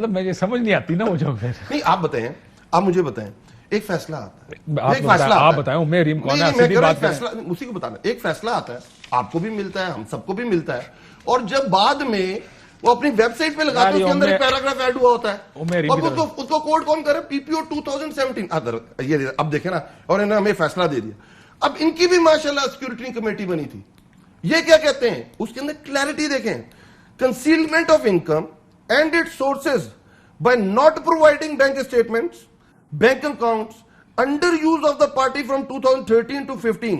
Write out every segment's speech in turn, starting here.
مطلب مجھے سمجھ نہیں آتی نا مجھے پھر. نہیں آپ بتائیں, آپ مجھے بتائیں, ایک فیصلہ آتا ہے, آپ بتائیں میں ریم کون ہے, سیدھی بات کریں. اسی کو بتانا, ایک فیصلہ آتا ہے, آپ کو بھی ملتا ہے, ہم سب کو بھی ملتا ہے, اور جب بعد میں وہ اپنی ویب سائٹ پہ لگاتے ہیں, اس کے اندر ایک پیراگراف ایڈ ہوا ہوتا ہے, اور اس کو کوڈ کون کرے, پی پی او 2017. یہ اب دیکھیں نا, اور انہوں نے ہمیں فیصلہ دے دیا. اب ان کی بھی ماشاءاللہ سیکورٹی کمیٹی بنی تھی, یہ کیا کہتے ہیں, اس کے اندر کلیئرٹی دیکھیں, concealment of income and its sources by not providing bank statements, bank accounts, under use of the party from 2013 to 15,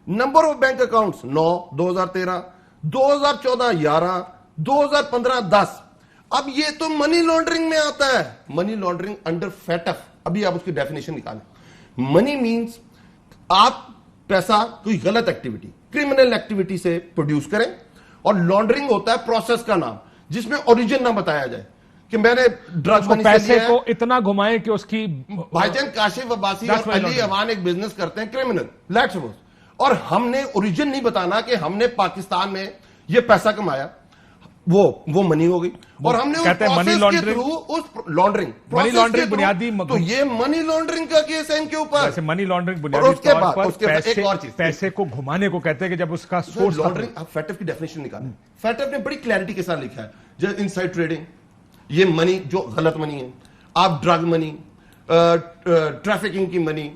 number of bank accounts 9 2013, 2014 11, 2015 10. اب یہ تو منی لانڈرنگ میں آتا ہے, منی لانڈرنگ انڈر فیٹف. ابھی آپ اس کی ڈیفینیشن نکالیں. منی مینز آپ پیسہ کوئی غلط ایکٹیویٹی, کرمنل ایکٹیویٹی سے پروڈیوس کریں, اور لانڈرنگ ہوتا ہے پروسیس کا نام جس میں اوریجن نہ بتایا جائے کہ میں نے ڈرگ منی سے پیسے کو اتنا گھمائے کہ اس کی بھائی جان کاشف عباسی اور علی امان ایک بزنس کرتے ہیں کرمنل, لیٹس سپوز, اور ہم نے اوریجن نہیں بتانا کہ ہم نے پاکستان میں یہ پیسہ کمایا, وہ منی ہو گئی, اور ہم نے اس پروسیس کے تھرو اس لانڈرنگ بنیادی, تو یہ منی لانڈرنگ کا کیس ہے ان کے اوپر. جیسے منی لانڈرنگ بنیادی طور پر پیسے کو گھمانے کو کہتے ہیں کہ جب اس کا سورس لانڈرنگ. آپ فیٹف کی ڈیفینیشن نکالیں, فیٹف نے بڑی کلیئرٹی کے ساتھ لکھا ہے, جیسے انسائڈ ٹریڈنگ, یہ منی جو غلط منی ہے, آپ ڈرگ منی, ٹریفکنگ کی منی,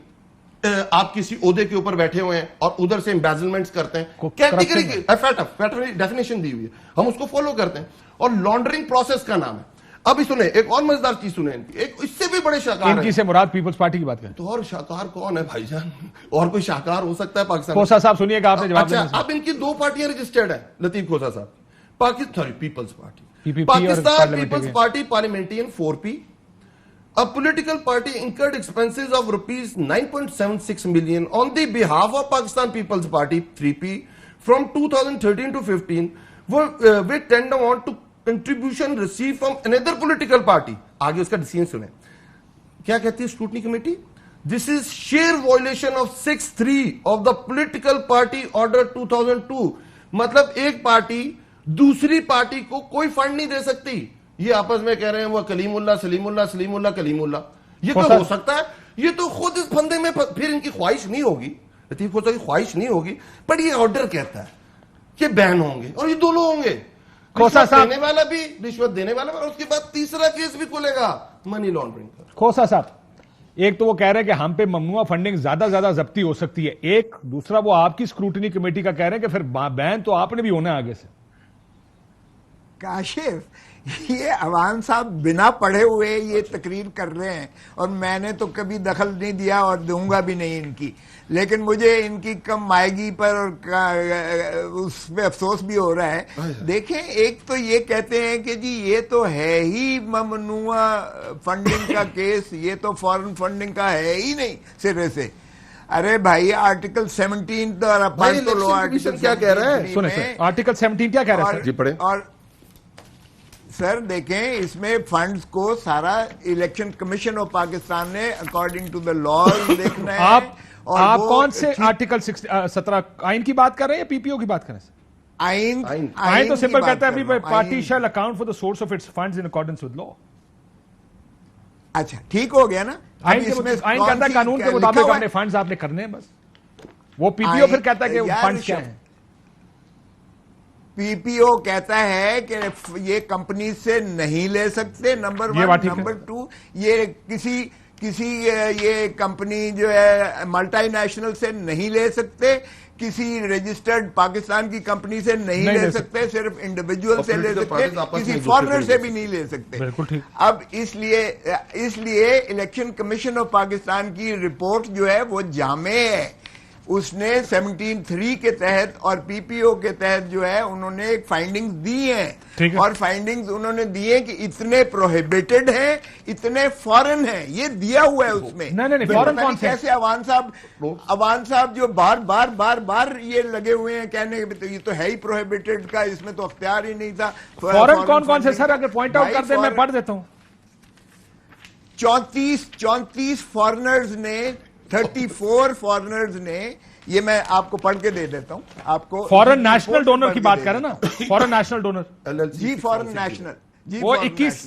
آپ کسی عہدے کے اوپر بیٹھے ہوئے ہیں اور ادھر سے امبیزلمنٹس کرتے ہیں, کیٹیگری کی فیٹف نے ڈیفینیشن دی ہوئی ہے, ہم اس کو فالو کرتے ہیں, اور لانڈرنگ پروسیس کا نام ہے. ابھی سنیں ایک اور مزیدار چیز سنیں, ایک اس سے بھی بڑے شاہکار ہیں. ان کی سے مراد پیپلز پارٹی کی بات کریں تو, اور شاہکار کون ہے بھائی جان, اور کوئی شاہکار ہو سکتا ہے پاکستان؟ کھوسا صاحب سنیے گا, آپ نے جواب دیا. اب ان کی 2 پارٹیاں رجسٹرڈ ہیں, لطیف کھوسا صاحب, Peoples Party, Pakistan Peoples Party Parliamentarians 4P, a political party incurred expenses of rupees 9.76 million on the behalf of Pakistan People's Party 3P from 2013 to 15 with tend amount to contribution received from another political party. آگے اس کا ڈیسیژن سنیں کیا کہتی ہے scrutiny committee. This is sheer violation of 6(3) of the political party order 2002. مطلب ایک party دوسری party کو کوئی فنڈ نہیں دے سکتی. یہ آپس میں کہہ رہے ہیں وہ کلیم اللہ سلیم اللہ سلیم اللہ کلیم اللہ, یہ تو ہو سکتا ہے, یہ تو خود اس پھندے میں پھر ان کی خواہش نہیں ہوگی, لطیف کھوسا کی خواہش نہیں ہوگی, پر یہ آرڈر کہتا ہے کہ بین ہوں گے, اور یہ دونوں ہوں گے, رشوت دینے والا بھی, رشوت دینے والا, اور اس کے بعد تیسرا کیس بھی کھلے گا منی لانڈرنگ کا. کھوسا صاحب, ایک تو وہ کہہ رہے ہیں کہ ہم پہ ممنوع فنڈنگ زیادہ ضبطی ہو سکتی ہے, ایک دوسرا وہ آپ کی اسکروٹنی کمیٹی کا کہہ رہے ہیں کہ پھر بین تو آپ نے بھی ہونا ہے آگے سے. کاشف, یہ عوام صاحب بنا پڑھے ہوئے یہ تقریر کر رہے ہیں, اور میں نے تو کبھی دخل نہیں دیا اور دوں گا بھی نہیں ان کی, لیکن مجھے ان کی کم مائیگی پر اور اس پہ افسوس بھی ہو رہا ہے. دیکھیں, ایک تو یہ کہتے ہیں کہ جی یہ تو ہے ہی ممنوع فنڈنگ کا کیس, یہ تو فارن فنڈنگ کا ہے ہی نہیں سرے سے. ارے بھائی آرٹیکل 17 تو آرٹیکل کیا کہہ رہا ہے, سنیں سر, آرٹیکل 17 کیا کہہ رہا ہے سر؟ جی پڑھیں. اور سر دیکھیں, اس میں فنڈز کو سارا الیکشن کمیشن آف پاکستان نے اکارڈنگ ٹو دا لاز دیکھنا ہے. آپ کون سے آرٹیکل 17 آئین کی بات کر رہے ہیں یا پی پی او کی بات کر رہے ہیں؟ آئین تو سمپل کہتا ہے party shall account for the source of its funds in accordance with law. اچھا ٹھیک ہو گیا نا. آئین کہتا ہے قانون کے مطابق اپنے فنڈز آپ نے کرنے ہیں بس. وہ پی پی او پھر کہتا ہے کہ فنڈز کیا ہیں. پی پی او کہتا ہے کہ یہ کمپنی سے نہیں لے سکتے, نمبر 1. نمبر 2, یہ کسی یہ کمپنی جو ہے ملٹی نیشنل سے نہیں لے سکتے, کسی رجسٹرڈ پاکستان کی کمپنی سے نہیں لے سکتے, صرف انڈیویجول سے لے سکتے, کسی فارنر سے بھی نہیں لے سکتے. اب اس لیے الیکشن کمیشن آف پاکستان کی رپورٹ جو ہے وہ جامع ہے. اس نے 17(3) کے تحت اور پی پی او کے تحت جو ہے انہوں نے ایک فائنڈنگز دی ہیں, اور فائنڈنگز انہوں نے دی ہیں کہ اتنے پروہیبٹڈ ہیں, اتنے فارن ہیں, یہ دیا ہوا ہے اس میں. کیسے عوان صاحب جو بار یہ لگے ہوئے ہیں کہنے یہ تو ہے ہی پروہیبٹڈ کا, اس میں تو اختیار ہی نہیں تھا. فارن کون سے سر اگر پوائنٹ آؤٹ کر دیں میں پڑھ دیتا ہوں. 34 فارنرز نے 34 فارنرز نے, یہ میں آپ کو پڑھ کے دے دیتا ہوں آپ کو. فارن نیشنل ڈونر کی بات کر رہے ہیں نا, فارن نیشنل ڈونر, جی فارن نیشنل, وہ 21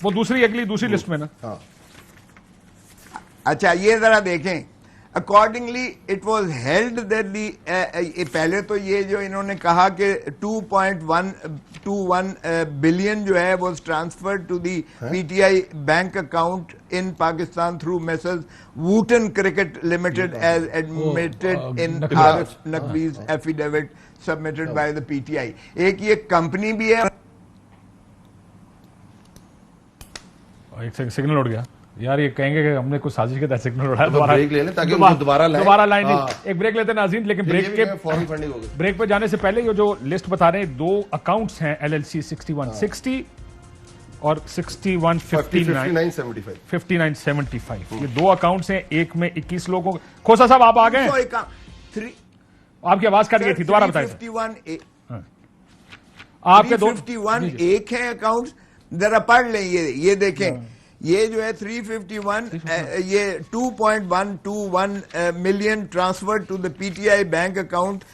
وہ دوسری لسٹ میں نا. ہاں اچھا یہ ذرا دیکھیں. Accordingly it was held that the پہلے تو یہ جو انہوں نے کہا کہ 2.121 بلین جو ہے was transferred to the P T I bank account in Pakistan through Messrs Wootton Cricket Limited as admitted in Arif Naqvi's affidavit submitted by the P T I. ایک یہ کمپنی بھی ہے. ایک سگنل اڑ گیا یار, یہ کہیں گے کہ ہم نے کچھ سازش کے تحت سگنل اڑایا. بریک لے لیں تاکہ دوبارہ لائن ایک بریک لیتے ہیں ناظرین. لیکن بریک پہ جانے سے پہلے یہ جو لسٹ بتا رہے ہیں, 2 اکاؤنٹس ہیں LLC 6160 اور 6159 5975. یہ 2 اکاؤنٹس ہیں, ایک میں 21 لوگوں. کھوسا صاحب آپ آ گئے, آپ کی آواز کٹ گئی تھی, دوبارہ بتائیے. آپ کے 351 ایک ہے اکاؤنٹ, ذرا پڑھ لیں. یہ دیکھیں, یہ جو ہے 351 یہ 2.121 million transfer to the P T I bank account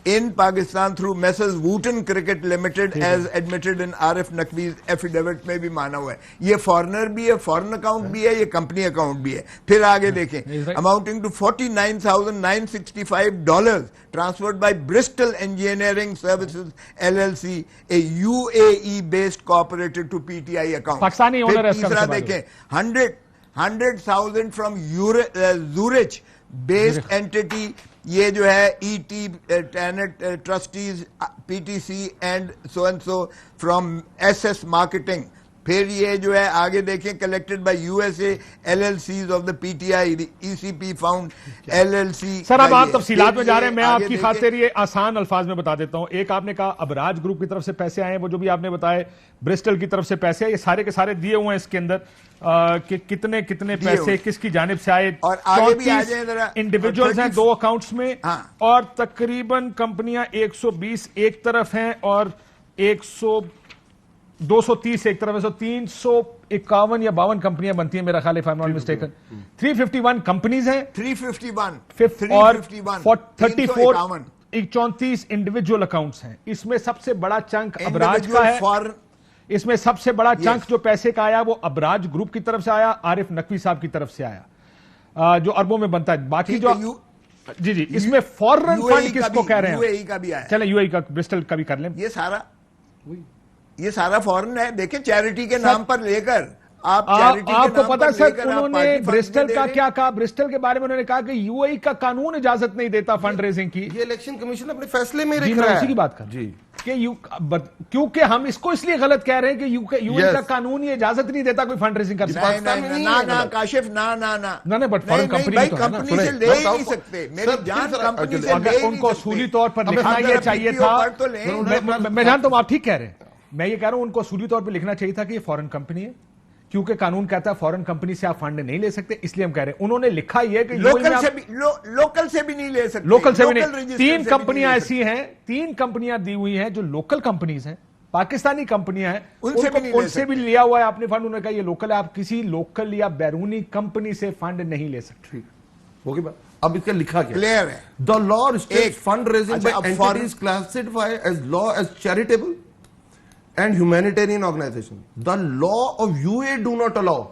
in Pakistan through Messrs Wootton Cricket Limited as admitted in Arif Naqvi affidavit میں بھی مانا ہوا ہے. یہ فارنر بھی ہے, فارن اکاؤنٹ بھی ہے, یہ کمپنی اکاؤنٹ بھی ہے. پھر آگے دیکھیں, amounting to $49,965 transferred by Bristol Engineering Services LLC a UAE based cooperated to P T I account. Pakistani owner ہے. تیسرا دیکھیں 100,000 فرام زورچ بیسڈ اینٹی, یہ جو ہے ET ٹینٹ trustees PTC and so from SS marketing. پھر یہ جو ہے آگے دیکھیں collected by USA LLCs of the PTI ECP found LLC. Sir اب آپ تفصیلات میں جا رہے ہیں, میں آپ کی خاطر یہ آسان الفاظ میں بتا دیتا ہوں. ایک آپ نے کہا ابراج گروپ کی طرف سے پیسے آئے ہیں, وہ جو بھی آپ نے بتایا برسٹل کی طرف سے پیسے آئے, یہ سارے کے سارے دیے ہوئے ہیں اس کے اندر کہ کتنے پیسے کس کی جانب سے آئے. اور آگے بھی آ جائیں ذرا, انڈیویجولز ہیں 2 اکاؤنٹس میں, اور تقریباً کمپنیاں 120 ایک طرف ہیں اور 230 ایک طرف ہے. 351 یا 52 کمپنیاں بنتی ہیں میرا خیال ہے, if I'm not mistaken. 351 companies ہیں, 351 اور 34 انڈیویجول اکاؤنٹس ہیں. اس میں سب سے بڑا چنک ابراج کا ہے. اس میں سب سے بڑا چنک جو پیسے کا آیا وہ ابراج گروپ کی طرف سے آیا, عارف نقوی صاحب کی طرف سے آیا, جو اربوں میں بنتا ہے. باقی جو جی اس میں فورن فنڈ کس کو کہہ رہے ہیں, UAE کا بھی آیا. چلیں UAE کا برسٹل کا بھی کر لیں. یہ سارا فورن ہے. دیکھیں چیریٹی کے نام پر لے کر آپ کو پتا سر انہوں نے برسٹل کا کیا کہا, برسٹل کے بارے میں انہوں نے کہا کہ UAE کا قانون اجازت نہیں دیتا فنڈ ریزنگ کی. یہ الیکشن کمیشن اپنے فیصلے میں رکھ رہا ہے. اسی کی بات کر جی, کیونکہ ہم اس کو اس لیے غلط کہہ رہے ہیں کہ UAE کا قانون یہ اجازت نہیں دیتا کوئی فنڈ ریزنگ کر سکتا. نہ کاشف نہ بٹ فارن کمپنی سے لے ہی نہیں سکتے. میری جان کمپنی سے لے, ان کو اصولی طور پر لکھنا یہ چاہیے تھا. میں جانتا ہوں آپ ٹھیک کہہ رہے ہیں, میں یہ کہہ رہا ہوں ان کو اصولی طور پہ لکھنا چاہیے تھا کہ یہ فورن کمپنی ہے, کیونکہ قانون کہتا ہے فورن کمپنی سے آپ فنڈ نہیں لے سکتے, اس لیے ہم کہہ رہے ہیں. انہوں نے لکھا یہ کہ لوکل سے بھی نہیں لے سکتے. لوکل سے بھی نہیں. 3 کمپنیاں ایسی ہیں, 3 کمپنیاں دی ہوئی ہیں جو لوکل کمپنیز ہیں, پاکستانی کمپنیاں ہیں, ان سے بھی لیا ہوا ہے آپ نے فنڈ. انہوں نے کہا یہ لوکل ہے, آپ کسی لوکل یا بیرونی کمپنی سے فنڈ نہیں لے سکتے. ہوگی بات. اب اس کا لکھا کیا کلیئر ہے. The law restricts fundraising by entities classified as law as charitable and humanitarian organization. The law of UAE do not allow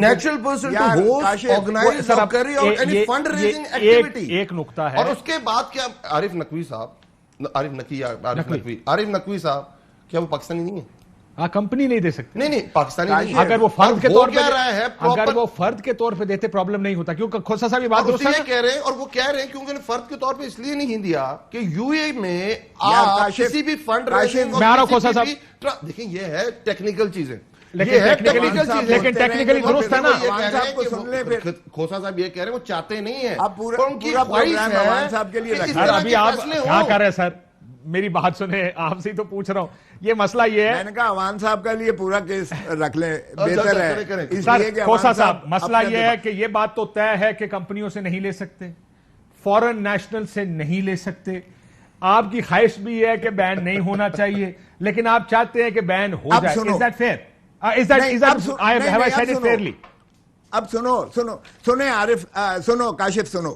natural person to host, organize or carry out any fundraising activity. ایک نقطہ ہے. اور اس کے بعد کیا عارف نقوی صاحب کیا وہ پاکستانی نہیں ہے؟ کمپنی نہیں دے سکتے. نہیں پاکستانی نہیں. اگر وہ فرد کے طور پہ اگر وہ فرد کے طور پہ دیتے پرابلم نہیں ہوتا. کیونکہ کھوسا صاحب یہ بات درست ہے کہہ رہے ہیں, اور وہ کہہ رہے ہیں کیونکہ فرد کے طور پہ اس لیے نہیں دیا کہ UAE میں کسی بھی فنڈ ریزنگ. میں آ رہا ہوں کھوسا صاحب, دیکھیں یہ ہے ٹیکنیکل چیزیں, لیکن ٹیکنیکلی درست ہے نا. کھوسا صاحب یہ کہہ رہے ہیں وہ چاہتے نہیں ہیں, ان کی خواہش ہے. ابھی آپ کیا کر رہے ہیں سر, میری بات سنیں, آپ سے تو پوچھ رہا ہوں. یہ مسئلہ یہ ہے, میں نے کہا عوان صاحب کا لیے پورا کیس رکھ لیں, بہتر ہے. کھوسا صاحب مسئلہ یہ ہے کہ یہ بات تو طے ہے کہ کمپنیوں سے نہیں لے سکتے, فورن نیشنل سے نہیں لے سکتے. آپ کی خواہش بھی ہے کہ بین نہیں ہونا چاہیے, لیکن آپ چاہتے ہیں کہ بین ہو جائے. Is that fair? اب سنو عارف, سنو کاشف, سنو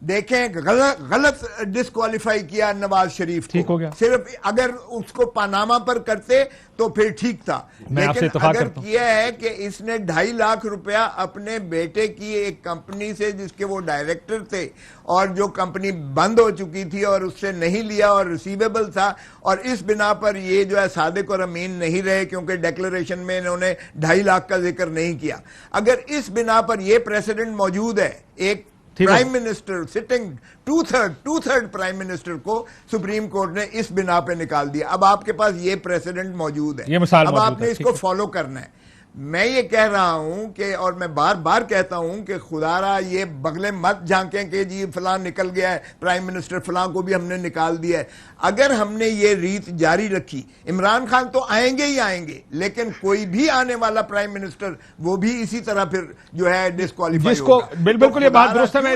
دیکھیں غلط ڈسکوالیفائی کیا نواز شریف کو. صرف اگر اس کو پاناما پر کرتے تو پھر ٹھیک تھا, لیکن اگر کیا ہے کہ اس نے 2.5 لاکھ روپیہ اپنے بیٹے کی ایک کمپنی سے جس کے وہ ڈائریکٹر تھے اور جو کمپنی بند ہو چکی تھی اور اس سے نہیں لیا اور ریسیویبل تھا, اور اس بنا پر یہ جو ہے صادق اور امین نہیں رہے کیونکہ ڈیکلریشن میں انہوں نے 2.5 لاکھ کا ذکر نہیں کیا. اگر اس بنا پر یہ پریسیڈنٹ موجود ہے, ایک prime minister sitting to third prime minister کو سپریم کورٹ نے اس بنا پہ نکال دیا. اب آپ کے پاس یہ پریسیڈنٹ موجود ہے, اب آپ نے اس کو فالو کرنا ہے. میں یہ کہہ رہا ہوں کہ, اور میں بار بار کہتا ہوں کہ خدا را یہ بغلیں مت جھانکیں کہ جی فلاں نکل گیا ہے پرائم منسٹر, فلاں کو بھی ہم نے نکال دیا ہے. اگر ہم نے یہ ریت جاری رکھی, عمران خان تو آئیں گے ہی آئیں گے, لیکن کوئی بھی آنے والا پرائم منسٹر وہ بھی اسی طرح پھر جو ہے ڈسکوالیفائی ہوگا. بالکل یہ بات درست ہے.